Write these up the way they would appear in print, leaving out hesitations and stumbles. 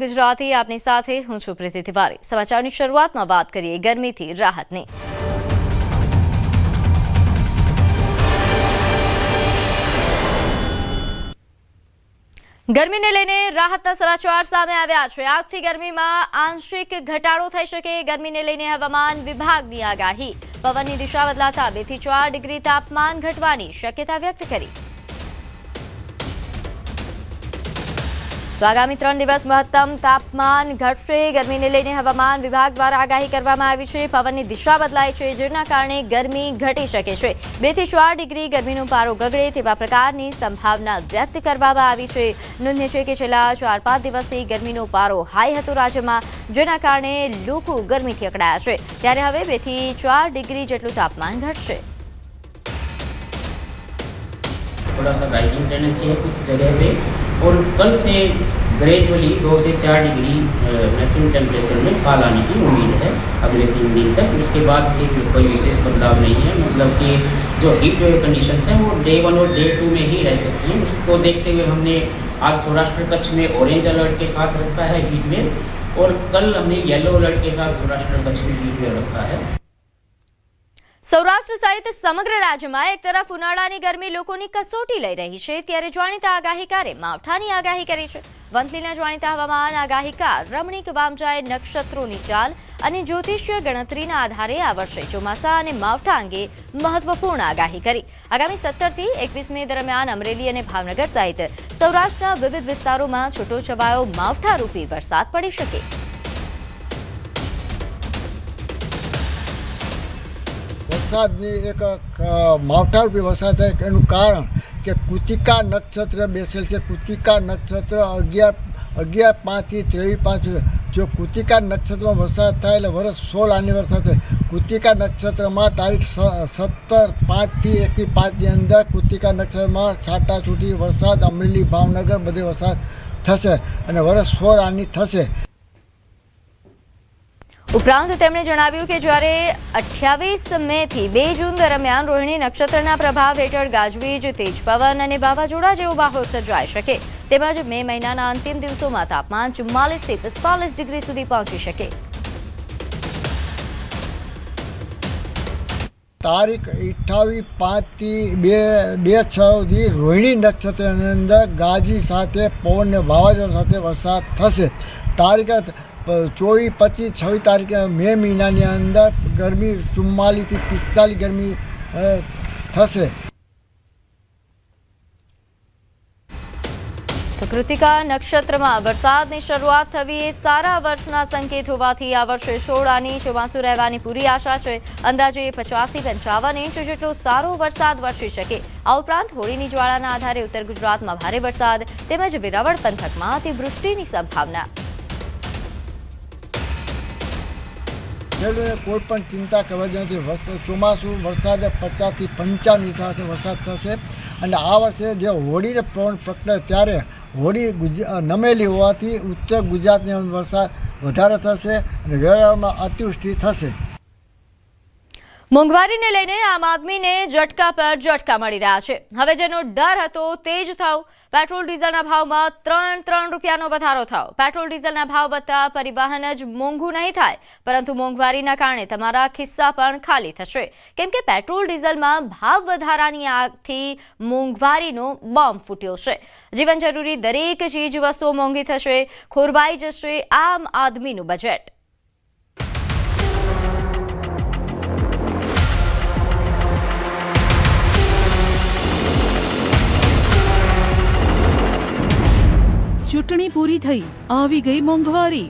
ગુજરાતી આપની સાથે હું છું પ્રીતિ તિવારી। સમાચારની શરૂઆતમાં વાત કરીએ ગરમીથી રાહતની। ગરમીને લઈને રાહતના સમાચાર સામે આવ્યા છે। આજથી ગરમીમાં આંશિક ઘટાડો થઈ શકે। ગરમીને લઈને હવામાન વિભાગની આગાહી। પવનની દિશા બદલાતા 2 થી 4 ડિગ્રી તાપમાન ઘટવાની શક્યતા વ્યક્ત કરી। तो आगामी 3 दिवस महत्तम तापमान घटशे। गर्मी ने लईने हवामान विभाग द्वारा आगाही करवामां आवी छे। पवननी दिशा बदलाय छे, जेना कारणे गर्मी घटी शके छे। 2 થી 4 डिग्री गर्मीनो पारो गगड़े तेवा प्रकारनी संभावना व्यक्त करवामां आवी छे। नोंधनीय छे के छेल्ला 4-5 दिवसथी गर्मीनो पारो हाई हतो राज्यमां, जेना कारणे लोको गर्मीथी अकळाया छे। त्यारे हवे 2 થી 4 डिग्री जेटलुं तापमान घटशे। थोड़ा सा राइजिंग टेंडेंसी है कुछ जगह पे, और कल से ग्रेजुअली 2 से 4 डिग्री मैक्सिमम टेम्परेचर में फॉल आने की उम्मीद है अगले 3 दिन तक। उसके बाद फिर कोई विशेष बदलाव नहीं है। मतलब कि जो हीट वेव कंडीशंस हैं वो डे 1 और डे 2 में ही रह सकती हैं। उसको देखते हुए हमने आज सौराष्ट्र कच्छ में ऑरेंज अलर्ट के साथ रखा है हीट वेव, और कल हमने येलो अलर्ट के साथ सौराष्ट्र कच्छ में हीट वेव रखा है। सौराष्ट्र सहित समग्र राज्य में एक तरफ उनाळानी गरमी लोकोनी कसोटी लई रही है, त्यारे जाणीता आगाहीकारे मावठानी आगाही करी छे। वंथलीना जाणीता हवामान आगाहीकार रमणीक वामजाए नक्षत्रोनी चाल अने ज्योतिषीय गणतरीना आधारे आ वर्षे ચોમાસા અને માવઠા અંગે મહત્વપૂર્ણ આગાહી કરી। આગામી 17 થી 21 મે દરમિયાન અમરેલી અને ભાવનગર સહિત સૌરાષ્ટ્રના વિવિધ વિસ્તારોમાં છૂટોછવાયો માવઠારૂપી વરસાદ પડી શકે। વરસાદની એક માવઠારૂપી વરસાદ થાય એનું કારણ કે કૃતિકા નક્ષત્ર બેસેલ છે। કૃતિકા નક્ષત્ર 11-5 થી 23-5 જો કૃતિકા નક્ષત્રમાં વરસાદ થાય એટલે વર્ષ 16 આની વરસાદ થાય। કૃતિકા નક્ષત્રમાં તારીખ 17-5 થી 21-5ની અંદર કૃતિકા નક્ષત્રમાં છાટાછૂટી વરસાદ અમરેલી ભાવનગર બધે વરસાદ થશે અને વર્ષ 16 આની થશે। ઉપરાંત તેમણે જણાવ્યું કે જ્યારે 28 મે થી 2 જૂન દરમિયાન રોહિણી નક્ષત્રના પ્રભાવ હેઠળ ગાજવીજ, તેજ પવન અને વાવાઝોડા જેવો માહોલ સર્જાઈ શકે। તેમજ મે મહિનાના અંતિમ દિવસોમાં તાપમાન 44 થી 45 ડિગ્રી સુધી પહોંચી શકે। તારીખ 28-5 થી 2-6 સુધી રોહિણી નક્ષત્રની અંદર ગાજી સાથે પવન ને વાવાઝોડા સાથે વરસાદ થશે। તારીખ 24, 25, 26 તારીખે મે મહિનાની અંદર ગરમી 44 થી 45 ગરમી થશે। તો કૃતિકા નક્ષત્રમાં વરસાદની શરૂઆત થવી એ સારા વર્ષના સંકેત હોવાથી આ વર્ષે 16 આની ચોમાસું રહેવાની પૂરી આશા છે। અંદાજે 50 થી 55 ઇંચ જેટલો સારો વરસાદ વરસી શકે। આ ઉપરાંત હોળીની જ્વાળાના આધારે ઉત્તર ગુજરાતમાં ભારે વરસાદ તેમજ વેરાવળ પંથકમાં અતિવૃષ્ટિની સંભાવના। ખેડૂતોને કોઈ પણ ચિંતા કરવા જેવી નથી। ચોમાસું વરસાદ 50 થી 55 ઇંચ વરસાદ થશે અને આ વર્ષે જે હોળીને પવન પ્રગટાય ત્યારે હોળી નમેલી હોવાથી ઉત્તર ગુજરાતની અંદર વરસાદ વધારે થશે અને વેરાવળમાં અતિવૃષ્ટિ થશે। મોંઘવારીને લઈને આમ આદમીને ઝટકા પર ઝટકા મળી રહ્યા છે। હવે જેનો ડર હતો તે જ થયો। પેટ્રોલ ડીઝલના ભાવમાં 3 રૂપિયાનો વધારો થયો। પેટ્રોલ ડીઝલના ભાવ વધતા પરિવહન જ મોંઘું નહીં થાય, પરંતુ મોંઘવારીના કારણે તમારા ખિસ્સા પણ ખાલી થશે। કેમ કે પેટ્રોલ ડીઝલમાં ભાવ વધારાની આગથી મોંઘવારીનો બોમ્બ ફૂટ્યો છે। જીવન જરૂરી દરેક ચીજ વસ્તુઓ મોંઘી થશે। ખોરવાઈ જશે આમ આદમીનું બજેટ। ચૂંટણી પૂરી થઈ, આવી ગઈ મોંઘવારી।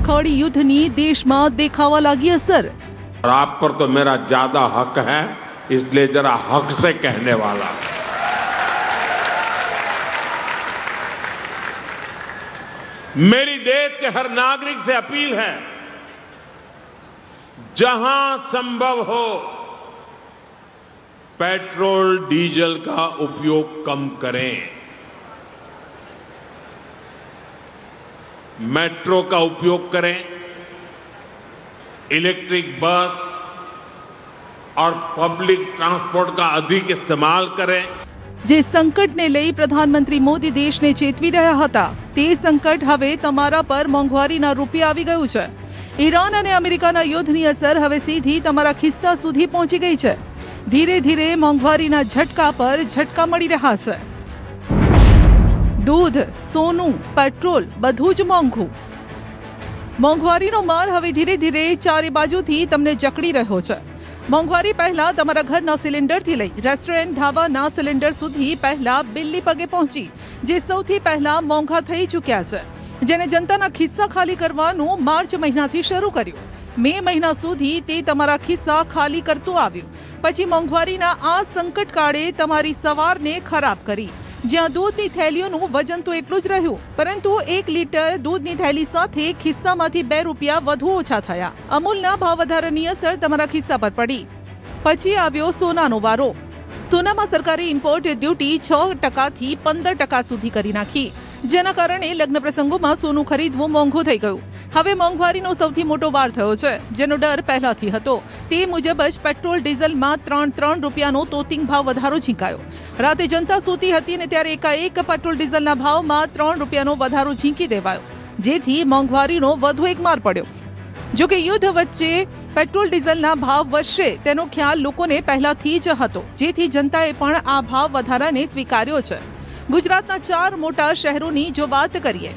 ખડી યુદ્ધની દેશમાં દેખાવા લાગી અસર। और आप पर तो मेरा ज्यादा हक है, इसलिए जरा हक से कहने वाला। मेरी देश के हर नागरिक से अपील है, जहां संभव हो पेट्रोल डीजल का उपयोग कम करें। मेट्रो का उपयोग करें, इलेक्ट्रिक बस और पब्लिक ट्रांसपोर्ट का अधिक इस्तेमाल करें। જે સંકટને લઈ પ્રધાનમંત્રી મોદી દેશને ચેતવી રહ્યા હતા તે સંકટ હવે તમારા પર મોંઘવારીના રૂપે આવી ગયું છે. ઈરાન અને અમેરિકાના યુદ્ધની અસર હવે સીધી તમારા ખિસ્સા સુધી પહોંચી ગઈ છે. ધીરે ધીરે મોંઘવારીના ઝટકા પર ઝટકા મળી રહ્યા છે. દૂધ, સોનું, પેટ્રોલ બધું જ મોંઘું. મોંઘવારીનો માર હવે ધીરે ધીરે ચારે બાજુથી તમને જકડી રહ્યો છે. મોંઘવારી પહેલા તમારા ઘરના સિલિન્ડરથી લઈ રેસ્ટોરન્ટ, ઢાબાના સિલિન્ડર સુધી પહેલા બિલ્લી પગે પહોંચી, જે સૌથી પહેલા મોંઘા થઈ ચૂક્યા છે, જેને જનતાના ખિસ્સા ખાલી કરવાનું માર્ચ મહિનાથી શરૂ કર્યું. મે મહિના સુધી તે તમારા ખિસ્સા ખાલી કરતું આવ્યું. પછી મોંઘવારીના આ સંકટકાળે તમારી સવારને ખરાબ કરી, જ્યાં દૂધની થેલીઓનું વજન તો એટલું જ રહ્યું, પરંતુ 1 લીટર દૂધની થેલી સાથે ખિસ્સામાંથી 2 રૂપિયા વધુ ઓછા થયા. અમૂલના ભાવ વધારાની અસર તમારા ખિસ્સા પર પડી. પછી આવ્યો સોનાનો વારો. સોનામાં સરકારે ઇમ્પોર્ટ ડ્યુટી 6% થી 15% સુધી કરી નાખી, જેના કારણે લગ્ન પ્રસંગોમાં સોનું ખરીદવું મોંઘું થઈ ગયું. હવે મોંઘવારીનો સૌથી મોટો વાર થયો છે, જેનો ડર પહેલાથી હતો. તે મુજબ જ પેટ્રોલ ડીઝલમાં 3 રૂપિયાનો તોતિંગ ભાવ વધારો ઝીંકાયો. રાતે જનતા સૂતી હતી ને ત્યારે એકાએક પેટ્રોલ ડીઝલના ભાવમાં 3 રૂપિયાનો વધારો ઝીંકી દેવાયો, જેથી મોંઘવારીનો વધુ એક માર પડ્યો. જોકે યુદ્ધ વચ્ચે પેટ્રોલ ડીઝલના ભાવ વધશે તેનો ખ્યાલ લોકોને પહેલાથી જ હતો, જેથી જનતાએ પણ આ ભાવ વધારાને સ્વીકાર્યો છે. ગુજરાતના 4 મોટા શહેરોની જો વાત કરીએ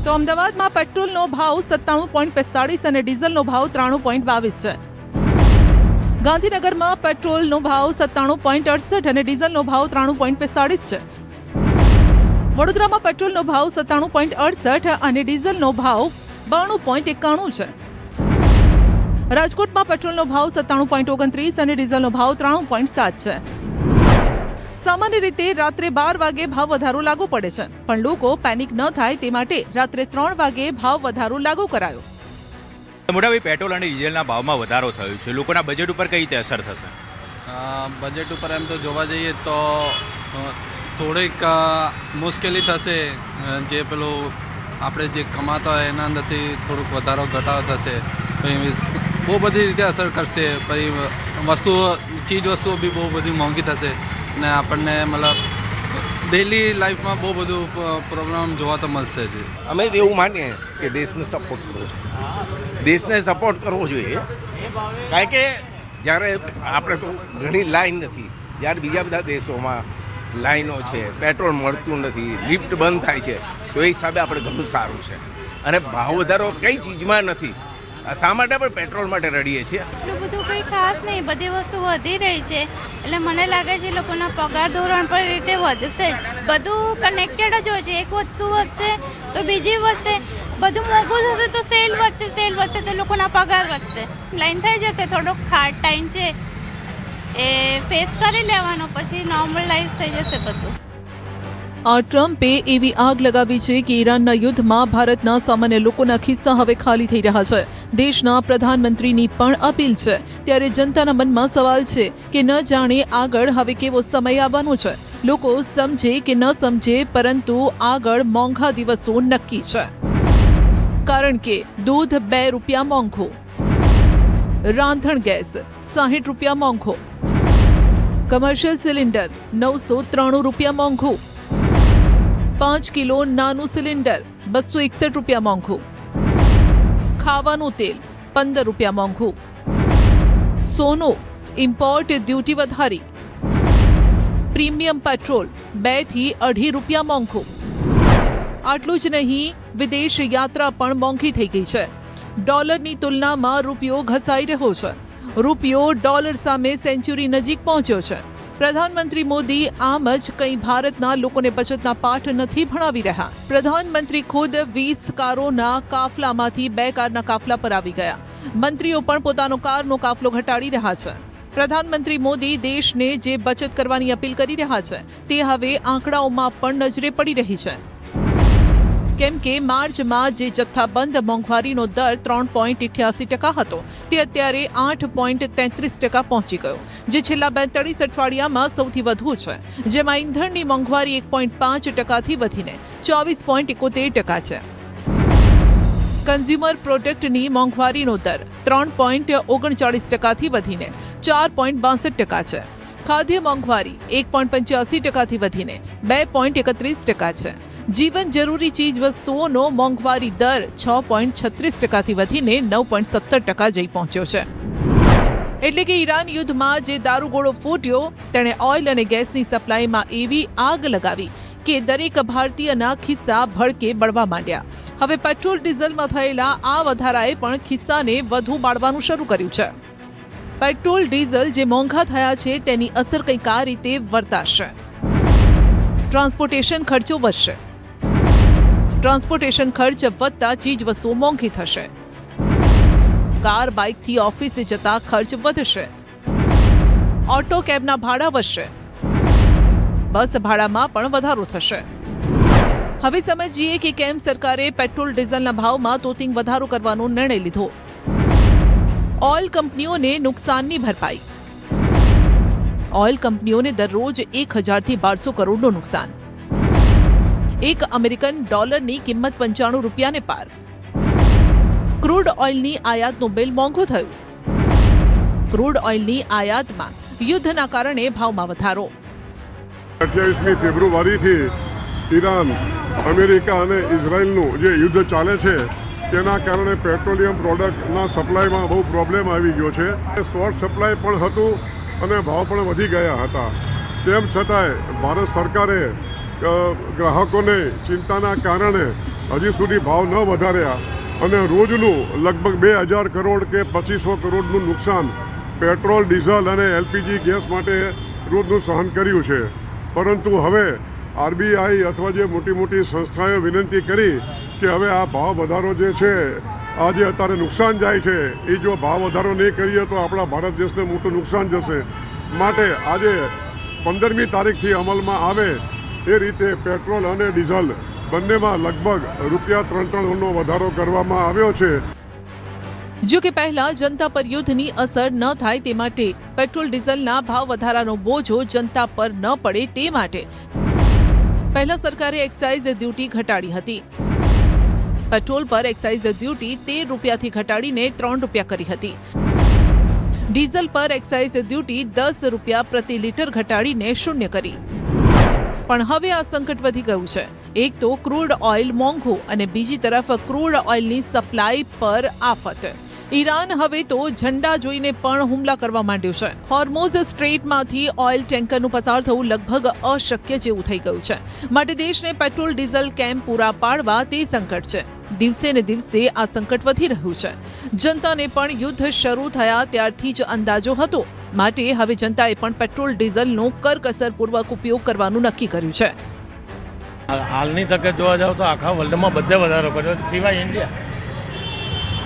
તો અમદાવાદમાં પેટ્રોલનો ભાવ 97.45 અને ડીઝલનો ભાવ 93.22 છે. ગાંધીનગરમાં પેટ્રોલનો ભાવ 97.68 અને ડીઝલનો ભાવ 93.45 છે. વડોદરામાં પેટ્રોલનો ભાવ 97.68 અને ડીઝલનો ભાવ 92.91 છે. રાજકોટમાં પેટ્રોલનો ભાવ 97.29 અને ડીઝલનો ભાવ 93.7 છે. સામાન્ય રીતે રાત્રે 12 વાગે ભાવ વધારો લાગુ પડે છે, પણ લોકો પેનિક ન થાય તે માટે રાત્રે 3 વાગે ભાવ વધારો લાગુ કરાયો. મોટાભાઈ, પેટ્રોલ અને ડીઝલના ભાવમાં વધારો થયો છે, લોકોના બજેટ ઉપર કઈ રીતે અસર થશે? બજેટ ઉપર એમ તો જોવા જઈએ તો થોડીક મુશ્કેલી થશે. જે પેલું આપણે જે કમાતા હોય એના અંદરથી થોડુંક વધારો ઘટાડો થશે. પછી બહુ બધી રીતે અસર કરશે. પછી ચીજ વસ્તુઓ બી બહુ બધી મોંઘી થશે ને આપણને મતલબ ડેલી લાઈફમાં બહુ બધું પ્રોબ્લેમ જોવા તો મળશે જ. અમે તો એવું માનીએ કે દેશને સપોર્ટ કરવો જોઈએ. દેશને સપોર્ટ કરવો જોઈએ, કારણ કે જ્યારે આપણે તો ઘણી લાઈન નથી, જ્યારે બીજા બધા દેશોમાં લાઈનો છે, પેટ્રોલ મળતું નથી, લિફ્ટ બંધ થાય છે, તો એ હિસાબે આપણે ઘણું સારું છે. અને ભાવ વધારો કઈ ચીજમાં નથી. શા માટે આપણે પેટ્રોલ માટે રડીએ છીએ? એટલું બધું કંઈ ખાસ નહીં, બધી વસ્તુ વધી રહી છે, એટલે મને લાગે છે લોકોના પગાર ધોરણ પર રીતે વધશે જ. બધું કનેક્ટેડ જ હોય છે. એક વસ્તુ વધશે તો બીજી વધશે, બધું મોંઘું થશે તો સેલ વધશે તો લોકોના પગાર વધશે. લાઈન થઈ જશે, થોડોક હાર્ડ ટાઈમ છે એ ફેસ કરી લેવાનો, પછી નોર્મલાઇઝ થઈ જશે બધું. આ ટ્રમ્પે એવી આગ લગાવી છે કે ઈરાનના યુદ્ધમાં ભારતના સામાન્ય લોકોના ખિસ્સા હવે ખાલી થઈ રહ્યા છે. દેશના પ્રધાનમંત્રીની પણ અપીલ છે. ત્યારે જનતાના મનમાં સવાલ છે કે ન જાણે આગળ હવે કેવો સમય આવવાનો છે. લોકો સમજે કે ન સમજે, પરંતુ આગળ મોંઘા દિવસો નક્કી છે. કારણ કે દૂધ 2 રૂપિયા મોંઘું, રાંધણ ગેસ 60 રૂપિયા મોંઘો, કમર્શિયલ સિલિન્ડર 993 રૂપિયા મોંઘું, 5 કિલો નાનું સિલિન્ડર 261 રૂપિયા મોંઘું, ખાવાનું તેલ 15 રૂપિયા મોંઘું, સોનું ઇમ્પોર્ટ ડ્યુટી વધારી, પ્રીમિયમ પેટ્રોલ 2 થી 2.5 રૂપિયા મોંઘું. આટલું જ નહીં, વિદેશ યાત્રા પણ મોંઘી થઈ ગઈ છે. ડોલરની તુલનામાં રૂપિયો ઘસાઈ રહ્યો છે. રૂપિયો ડોલર સામે સેન્ચુરી નજીક પહોંચ્યો છે. પ્રધાનમંત્રી મોદી આમ જ કંઈ ભારતના લોકોને બચતના પાઠ નથી ભણાવી રહ્યા. પ્રધાનમંત્રી ખુદ 20 કારોના કાફલામાંથી 2 કારના કાફલા પર આવી ગયા. મંત્રીઓ પણ પોતાનો કારનો કાફલો ઘટાડી રહ્યા છે. પ્રધાનમંત્રી મોદી દેશને જે બચત કરવાની અપીલ કરી રહ્યા છે તે હવે આંકડાઓમાં પણ નજરે પડી રહી છે. કેમ કે માર્ચમાં જે જથ્થાબંધ મોંઘવારીનો દર 3.88% હતો તે અત્યારે 8.33% પહોંચી ગયો, જે છેલ્લા 42 અઠવાડિયામાં સૌથી વધુ છે. જેમાં ઈંધણની મોંઘવારી 1.5%થી વધીને 24.71% છે. કન્ઝ્યુમર પ્રોડક્ટની મોંઘવારીનો દર 3.39%થી વધીને 4.62% છે. ખાદ્ય મોંઘવારી 1.85% વધીને 2.31% છે. જીવન જરૂરી ચીજ વસ્તુઓનો મોંઘવારી દર 6.36% વધીને 9.17% જઈ પહોંચ્યો છે. એટલે કે ઈરાન યુદ્ધમાં જે દારૂગોળો ફૂટ્યો તેણે ઓઇલ અને ગેસની સપ્લાયમાં એવી આગ લગાવી કે દરેક ભારતીયના ખિસ્સા ભડકે બળવા માંડ્યા. હવે પેટ્રોલ ડીઝલમાં થયેલા આ વધારાએ પણ ખિસ્સાને વધુ બાળવાનું શરૂ કર્યું છે. પેટ્રોલ ડીઝલ જે મોંઘા થયા છે તેની અસર કંઈક આ રીતે વર્તાશે. ટ્રાન્સપોર્ટેશન ખર્ચો વધશે. ટ્રાન્સપોર્ટેશન ખર્ચ વધતા ચીજ વસ્તુઓ મોંઘી થશે. કાર બાઇકથી ઓફિસે જતા ખર્ચ વધશે. ઓટો કેબના ભાડા વધશે. બસ ભાડામાં પણ વધારો થશે. હવે સમજીએ કે કેમ સરકારે પેટ્રોલ ડીઝલના ભાવમાં તોતિંગ વધારો કરવાનો નિર્ણય લીધો. ઓઇલ કંપનીઓને નુકસાનની ભરપાઈ. ઓઇલ કંપનીઓને દરરોજ 1000 થી 1200 કરોડનું નુકસાન. $1 ની કિંમત 95 રૂપિયાને પાર. ક્રૂડ ઓઇલની આયાતનું બિલ મોંઘું થયું. ક્રૂડ ઓઇલની આયાતમાં યુદ્ધના કારણે ભાવમાં વધારો. 28મી ફેબ્રુઆરીથી ઈરાન, અમેરિકા અને ઇઝરાયલનું જે યુદ્ધ ચાલે છે તેના કારણે પેટ્રોલિયમ પ્રોડક્ટના સપ્લાયમાં બહુ પ્રોબ્લેમ આવી ગયો છે. શોર્ટ સપ્લાય પણ હતું અને ભાવ પણ વધી ગયા હતા. તેમ છતાંય ભારત સરકારે ગ્રાહકોને ચિંતાના કારણે હજી સુધી ભાવ ન વધાર્યા અને રોજનું લગભગ 2000 કરોડ કે 2500 કરોડનું નુકસાન પેટ્રોલ, ડીઝલ અને એલપીજી ગેસ માટે રોજનું સહન કર્યું છે. પરંતુ હવે આરબીઆઈ અથવા જે મોટી મોટી સંસ્થાઓએ વિનંતી કરી કે હવે આ ભાવ વધારો જે છે, આ જે અત્યારે નુકસાન જાય છે એ જો ભાવ વધારો નહીં કરીએ તો આપણા ભારત દેશને મોટું નુકસાન જશે. માટે આજે 15મી તારીખથી અમલમાં આવે એ રીતે પેટ્રોલ અને ડીઝલ બંનેમાં લગભગ ₹3.3નો વધારો કરવામાં આવ્યો છે. જો કે પહેલા જનતા પર યુદ્ધની અસર ન થાય તે માટે પેટ્રોલ ડીઝલના ભાવ વધારાનો બોજો જનતા પર ન પડે તે માટે પહેલા સરકારે એક્સાઇઝ ડ્યુટી ઘટાડી હતી. પેટ્રોલ પર એક્સાઇઝ ડ્યુટી 13 રૂપિયાથી ઘટાડીને 3 રૂપિયા કરી હતી. ડીઝલ પર એક્સાઇઝ ડ્યુટી 10 રૂપિયા પ્રતિ લીટર ઘટાડીને 0 કરી. પણ હવે આ સંકટ વધી ગયું છે. એક તો ક્રૂડ ઓઇલ મોંઘું અને બીજી તરફ ક્રૂડ ઓઇલની સપ્લાય પર આફત. ઈરાન હવે તો ઝંડા જોઈને પણ હુમલા કરવા માંડ્યું છે. હોર્મોઝ સ્ટ્રેટમાંથી ઓઇલ ટેન્કરનું પસાર થવું લગભગ અશક્ય જેવું થઈ ગયું છે. માટે દેશને પેટ્રોલ ડીઝલ કેમ પૂરા પાડવા તે સંકટ છે. દિવસે ને દિવસે આ સંકટ વધી રહ્યું છે. જનતાને પણ યુદ્ધ શરૂ થયા ત્યારથી જ અંદાજો હતો. માટે હવે જનતાએ પણ પેટ્રોલ ડીઝલનો કરકસરપૂર્વક ઉપયોગ કરવાનું નક્કી કર્યું છે. હાલની તકે જોવા જાવ તો આખા વર્લ્ડમાં બધે વધારો કર્યો સિવાય ઇન્ડિયા.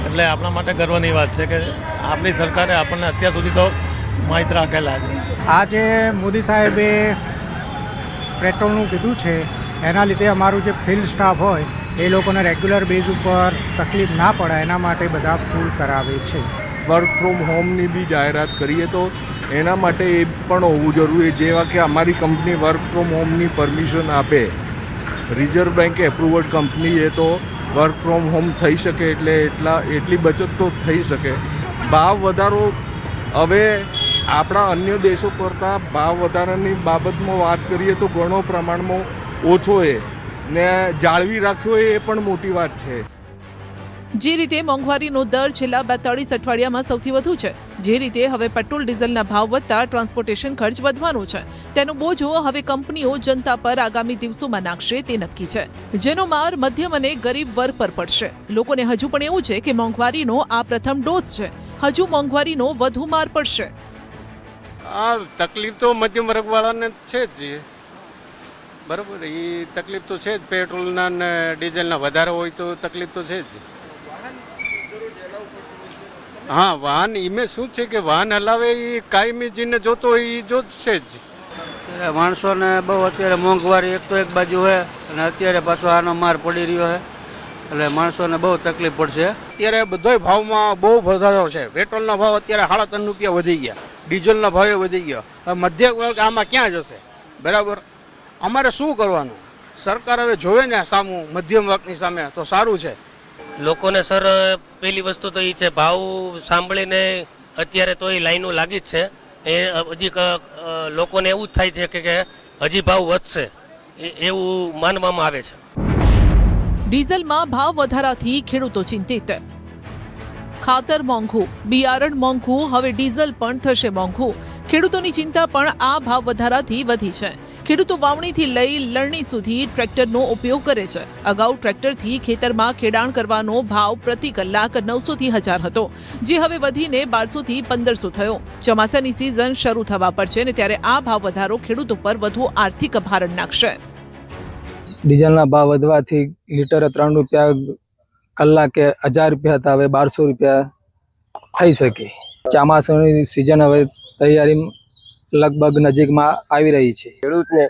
એટલે આપણા માટે ગર્વની વાત છે કે આપણી સરકારે આપણને અત્યાર સુધી તો માહિત રાખેલા છે. આજે મોદી સાહેબે પેટ્રોલનું કીધું છે એના લીધે અમારું જે ફિલ્ડ સ્ટાફ હોય એ લોકોને રેગ્યુલર બેઝ ઉપર તકલીફ ના પડે એના માટે બધા ફૂલ કરાવે છે. વર્ક ફ્રોમ હોમની બી જાહેરાત કરીએ તો એના માટે એ પણ હોવું જરૂરી. જેવા કે અમારી કંપની વર્ક ફ્રોમ હોમની પરમિશન આપે, રિઝર્વ બેન્કે એપ્રુવડ કંપની એ તો વર્ક ફ્રોમ હોમ થઈ શકે એટલે એટલી બચત તો થઈ શકે. ભાવ વધારો હવે આપણા અન્ય દેશો કરતાં ભાવ વધારાની બાબતમાં વાત કરીએ તો ઘણો પ્રમાણમાં ઓછો છે ને જાળવી રાખ્યો એ પણ મોટી વાત છે. જે રીતે મોંઘવારીનો દર છેલ્લા 42 અઠવાડિયામાં સૌથી વધુ છે, જે રીતે હવે પેટ્રોલ ડીઝલના ભાવ વધતા ટ્રાન્સપોર્ટેશન ખર્ચ વધવાનો છે, તેનો બોજો હવે કંપનીઓ જનતા પર આગામી દિવસોમાં નાખશે તે નક્કી છે. જેનો માર મધ્યમ અને ગરીબ વર્ગ પર પડશે. લોકોને હજુ પણ એવું છે કે મોંઘવારીનો આ પ્રથમ ડોઝ છે, હજુ મોંઘવારીનો વધુ માર પડશે. આ તકલીફ તો મધ્યમ વર્ગવાળાને છે જ, બરાબર. એ તકલીફ તો છે જ. પેટ્રોલના ને ડીઝલના વધારે હોય તો તકલીફ તો છે જ. હા, વાહન એમાં શું છે કે વાહન હલાવે એ કાયમી જેને જોતો હોય એ જોશે જ. માણસોને બહુ અત્યારે મોંઘવારી એક તો એક બાજુ હોય અને અત્યારે પાછો આનો માર પડી રહ્યો છે એટલે માણસોને બહુ તકલીફ પડશે. અત્યારે બધોય ભાવમાં બહુ વધારો છે. પેટ્રોલના ભાવ અત્યારે 3.5 રૂપિયા વધી ગયા, ડીઝલના ભાવે વધી ગયા. મધ્યમ વર્ગ આમાં ક્યાં જશે? બરાબર. અમારે શું કરવાનું? સરકાર હવે જોવે ને સામું મધ્યમ વર્ગની સામે તો સારું છે. લોકોને સર પહેલી વસ્તુ તો એ છે ભાવ સાંભળીને અત્યારે તો એ લાઈનો લાગી જ છે એ હજી લોકોને એવું જ થાય છે કે હજી ભાવ વધશે એવું માનવામાં આવે છે. ડીઝલમાં ભાવ વધારાથી ખેડૂતો ચિંતિત. ખાતર મોંઘું, બિયારણ મોંઘું, હવે ડીઝલ પણ થશે મોંઘું. ખેડૂતોની ચિંતા પણ આ ભાવ વધારાથી વધી છે. ખેડૂતો વાવણીથી લઈ લણણી સુધી ટ્રેક્ટરનો ઉપયોગ કરે છે. અગાઉ ટ્રેક્ટરથી ખેતરમાં ખેડાણ કરવાનો ભાવ પ્રતિ કલાક 900 થી 1000 હતો, જે હવે વધીને 1200 થી 1500 થયો. ચોમાસાની સિઝન શરૂ થવા પર છે ને ત્યારે આ ભાવ વધારો ખેડૂતો પર વધુ આર્થિક ભારણ નાખશે. ડીઝલના ભાવ વધવાથી લીટરે 3 રૂપિયા, કલાકે 1000 રૂપિયા હતા, હવે 1200 રૂપિયા થઈ શકે. ચોમાસાની સિઝન હવે તૈયારી લગભગ નજીકમાં આવી રહી છે. ખેડૂતને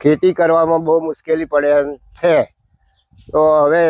ખેતી કરવામાં બહુ મુશ્કેલી પડે છે, તો હવે